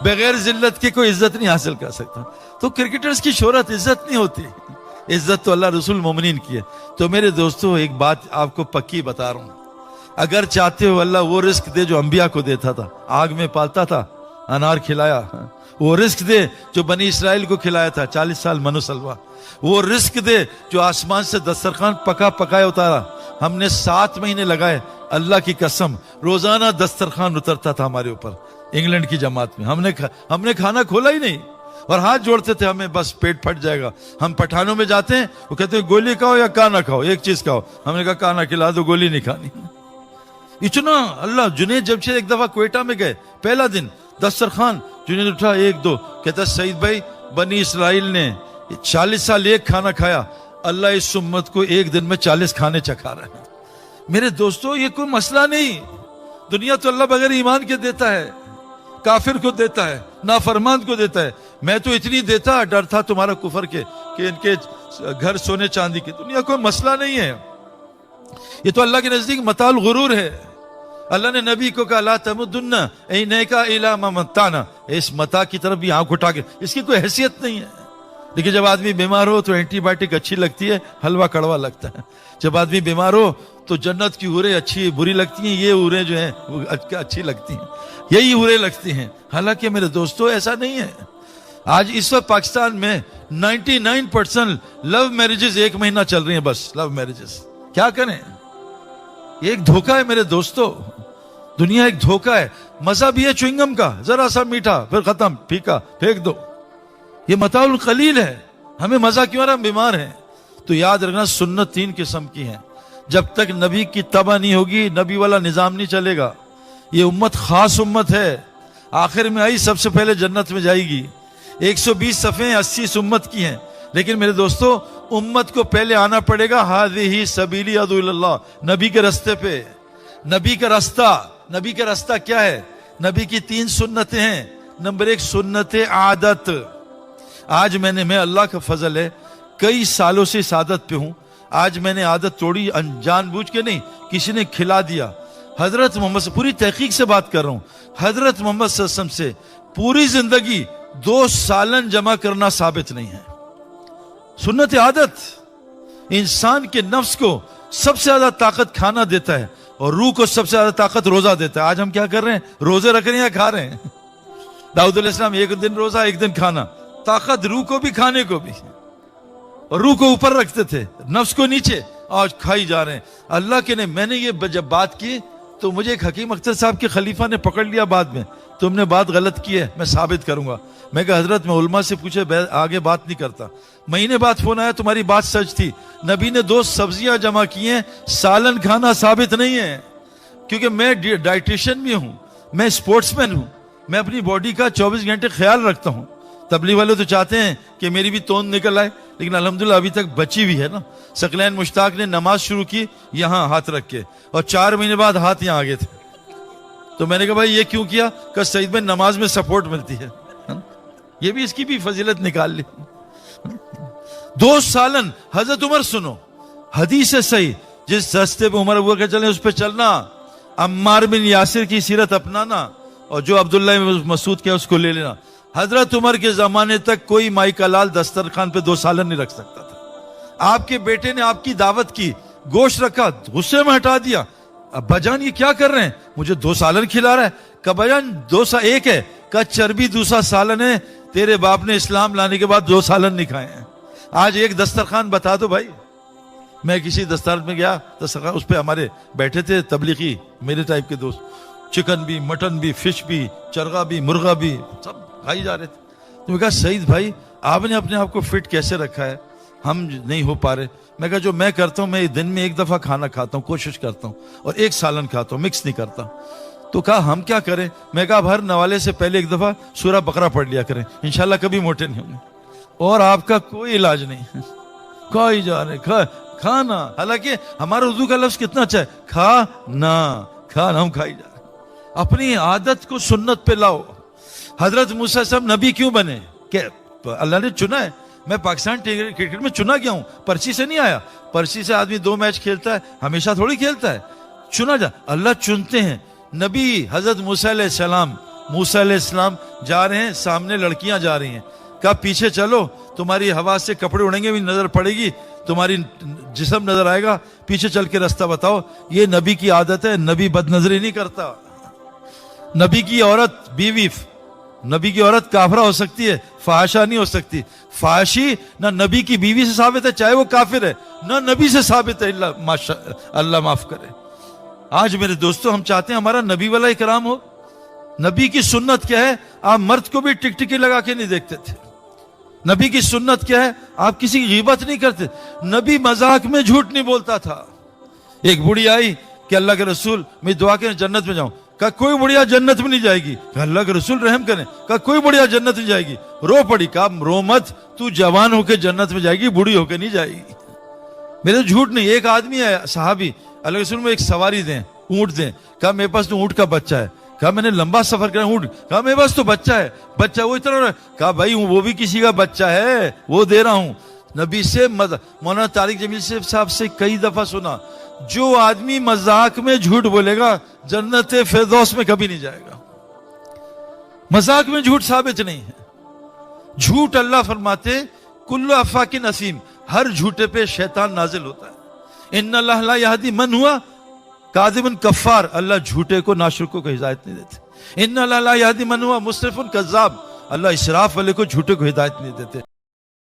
बगैर जिल्लत के कोई इज्जत नहीं हासिल कर सकता। तो क्रिकेटर्स की शोहरत इज्जत नहीं होती, इज्जत तो अल्लाह रसूल मोमिनीन की है। तो मेरे दोस्तों एक बात आपको पक्की बता रहा हूं, अगर चाहते हो अल्लाह वो रिस्क दे जो अंबिया को देता था, आग में पालता था, अनार खिलाया, वो रिस्क दे जो बनी इस्राइल को खिलाया था 40 साल मनुसलवा, वो रिस्क दे जो आसमान से दस्तरखान पका पकाए उतारा। हमने 7 महीने लगाए, अल्लाह की कसम रोजाना दस्तरखान उतरता था हमारे ऊपर इंग्लैंड की जमात में। हमने खाना खोला ही नहीं और हाथ जोड़ते थे, हमें बस पेट फट जाएगा। हम पठानों में जाते हैं, वो कहते हैं गोली खाओ या काना खाओ, एक चीज खाओ। हमने कहा काना खिला दो, गोली नहीं खानी। इतना अल्लाह। जुनेद जमशेद एक दफा क्वेटा में गए, पहला दिन दस्तरखान, जुनेद उठा 1-2, कहता सईद भाई बनी इस्राइल ने 40 साल एक खाना खाया, अल्लाह इस उम्मत को एक दिन में 40 खाने चखा रहा है। मेरे दोस्तों ये कोई मसला नहीं, दुनिया तो अल्लाह बगैर ईमान के देता है, काफिर को देता है, नाफरमान को देता है। मैं तो इतनी देता, डर था तुम्हारा कुफर के कि इनके घर सोने चांदी के। दुनिया कोई मसला नहीं है, ये तो अल्लाह के नजदीक मताल गुरूर है। अल्लाह ने नबी को कहा ला तमुद्दुन्ना ऐनैका इला मा मत्ताना, इस मता की तरफ भी आंख उठा के, इसकी कोई हैसियत नहीं है। देखिए जब आदमी बीमार हो तो एंटीबायोटिक अच्छी लगती है, हलवा कड़वा लगता है। जब आदमी बीमार हो तो जन्नत की उरे अच्छी बुरी लगती हैं, ये उरे जो है वो अच्छी लगती हैं, यही उरे लगती हैं। हालांकि मेरे दोस्तों ऐसा नहीं है। आज इस वक्त पाकिस्तान में 99% लव मैरिजेस 1 महीना चल रही हैं, बस लव मैरिजेस। क्या करें, ये एक धोखा है मेरे दोस्तों, दुनिया एक धोखा है। मजा भी है च्युइंगम का, जरा सा मीठा फिर खत्म, फीका फेंक दो, ये मताउल कलील है। हमें मजा क्यों आ रहा, हम बीमार हैं। तो याद रखना सुन्नत 3 किस्म की है। जब तक नबी की तबा नहीं होगी, नबी वाला निजाम नहीं चलेगा। ये उम्मत खास उम्मत है, आखिर में आई सबसे पहले जन्नत में जाएगी। 120 सफ़े 80 इस उम्मत की हैं, लेकिन मेरे दोस्तों उम्मत को पहले आना पड़ेगा हाज़िही सबीली अदु इल्लल्लाह, नबी के रास्ते पे। नबी का रास्ता क्या है? नबी की 3 सुन्नतें हैं। नंबर 1 सुन्नत आदत। आज मैं अल्लाह का फजल है कई सालों से इस आदत पे हूं। आज मैंने आदत तोड़ी, जानबूझ के नहीं, किसी ने खिला दिया। हजरत मोहम्मद से पूरी तहकीक से बात कर रहा हूं, हजरत मोहम्मद सल्लल्लाहु अलैहि वसल्लम से पूरी जिंदगी 2 सालन जमा करना साबित नहीं है। सुन्नत आदत इंसान के नफ्स को सबसे ज्यादा ताकत खाना देता है और रूह को सबसे ज्यादा ताकत रोजा देता है। आज हम क्या कर रहे हैं, रोजे रख रहे हैं या खा रहे हैं? दाऊद अलैहिस्सलाम 1 दिन रोजा 1 दिन खाना, ताकत रूह को भी खाने को भी। और रूह को ऊपर रखते थे, नफ्स को नीचे, आज खाई जा रहे हैं। अल्लाह के ने, मैंने ये जब बात की तो मुझे एक हकीम अख्तर साहब के खलीफा ने पकड़ लिया बाद में, तुमने बात गलत की है, मैं साबित करूंगा। मैं कहा हजरत मैं उलमा से पूछे आगे बात नहीं करता। महीने बाद फोन आया, तुम्हारी बात सच थी, नबी ने 2 सब्जियां जमा की हैं, सालन खाना साबित नहीं है। क्योंकि मैं डाइटिशियन भी हूं, मैं स्पोर्ट्समैन हूं, मैं अपनी बॉडी का 24 घंटे ख्याल रखता हूं। तबलीग वाले तो चाहते हैं कि मेरी भी तोंद निकल आए, लेकिन अल्हम्दुलिल्लाह अभी तक बची हुई है ना। सकलैन मुश्ताक ने नमाज शुरू की यहां हाथ रख के, और 4 महीने बाद हाथ यहां आ गए थे। तो मैंने कहा भाई ये क्यों किया? कहा सईद में नमाज में सपोर्ट मिलती है। ये भी, इसकी भी फजीलत निकाल ली। 2 सालन। हजरत उमर सुनो, हदीस है सही, जिस रास्ते पे उमर के चले उस पर चलना, अम्मार बिन यासिर की सीरत अपनाना, और जो अब्दुल्ला मसूद के उसको ले लेना। हजरत उमर के जमाने तक कोई माई का लाल दस्तरखान पे 2 सालन नहीं रख सकता था। आपके बेटे ने आपकी दावत की, गोश्त रखा, गुस्से में हटा दिया। अब्बाजान ये क्या कर रहे हैं, मुझे 2 सालन खिला रहा है। कब्बाजान 2 1 है, का चर्बी दूसरा सालन है, तेरे बाप ने इस्लाम लाने के बाद 2 सालन नहीं खाए हैं। आज एक दस्तरखान बता दो भाई। मैं किसी दस्तरखान में गया, दस्तरखान उस पर हमारे बैठे थे तबलीगी मेरे टाइप के दोस्त, चिकन भी, मटन भी, फिश भी, चरगा भी, मुर्गा भी, सब खाई जा रहे थे। तो मैं कहा सईद भाई आपने अपने आप को फिट कैसे रखा है, हम नहीं हो पा रहे। मैं कहा जो मैं करता हूं, मैं दिन में 1 दफा खाना खाता हूं, कोशिश करता हूं, और 1 सालन खाता हूं, मिक्स नहीं करता। तो कहा हम क्या करें? मैं कहा हर नवाले से पहले 1 दफा सूरह बकरा पढ़ लिया करें, इंशाल्लाह कभी मोटे नहीं होंगे। और आपका कोई इलाज नहीं। खाई जा रहे, खाना। हालांकि हमारा उर्दू का लफ्ज कितना अच्छा है, खाना, हम खाई जा रहे। अपनी आदत को सुन्नत पे लाओ। हजरत मूसा साहब नबी क्यों बने? अल्लाह ने चुना है। मैं पाकिस्तान क्रिकेट में चुना गया हूं, पर्ची से नहीं आया। पर्ची से आदमी 2 मैच खेलता है, हमेशा थोड़ी खेलता है, चुना जा। अल्लाह चुनते हैं। नबी हजरत मूसा अलैहिस्सलाम मूसा अलैहिस्सलाम जा रहे हैं, सामने लड़कियां जा रही हैं, कहा पीछे चलो, तुम्हारी हवा से कपड़े उड़ेंगे भी, नजर पड़ेगी, तुम्हारी जिस्म नजर आएगा, पीछे चल के रास्ता बताओ। ये नबी की आदत है, नबी बदनजरी नहीं करता। नबी की औरत बीवी, नबी की औरत काफरा हो सकती है, फाहशा नहीं हो सकती। फाहशी ना नबी की बीवी से साबित है, चाहे वो काफिर है, ना नबी से साबित है, अल्लाह माफ करे। आज मेरे दोस्तों, हम चाहते हैं हमारा नबी वाला इकराम हो। नबी की सुन्नत क्या है? आप मर्द को भी टिकटिकी लगा के नहीं देखते थे। नबी की सुन्नत क्या है? आप किसी की गीबत नहीं करते। नबी मजाक में झूठ नहीं बोलता था। एक बुढ़ी आई कि अल्लाह के रसूल, मैं दुआ करें जन्नत में जाऊं। कहा कोई बुढ़िया जन्नत में नहीं जाएगी। कहा अल्लाह के रसूल रहम करें। कहा कोई बुढ़िया जन्नत में जाएगी। रो पड़ी। कहा रो मत, तू जवान होकर जन्नत में जाएगी, बूढ़ी होकर नहीं जाएगी। मेरे झूठ नहीं। एक आदमी है सहाबी, अल्लाह के रसूल में एक सवारी दें, ऊंट दें। कहा मेरे पास तो ऊंट का बच्चा है। कहा मैंने लंबा सफर करा ऊंट। कहा मेरे पास तो बच्चा है। बच्चा वो इतना। कहा भाई वो भी किसी का बच्चा है, वो दे रहा हूं। नबी से मौलाना तारिक जमील साहब से कई दफा सुना, जो आदमी मजाक में झूठ बोलेगा जन्नत फिरदौस में कभी नहीं जाएगा। मजाक में झूठ साबित नहीं है। झूठ अल्लाह फरमाते कुल्लु अफ़ाकिन असीम, हर झूठे पे शैतान नाजिल होता है। इन्नल्लाह ला यहदी मन हुआ कादिबन कफ्फार, अल्लाह झूठे को नाशुक्रों को हिदायत नहीं देते। इन्नल्लाह ला यहदी मन हुआ मुस्रिफुन कज़्ज़ाब, अल्लाह इसराफ वाले को झूठे को हिदायत नहीं देते।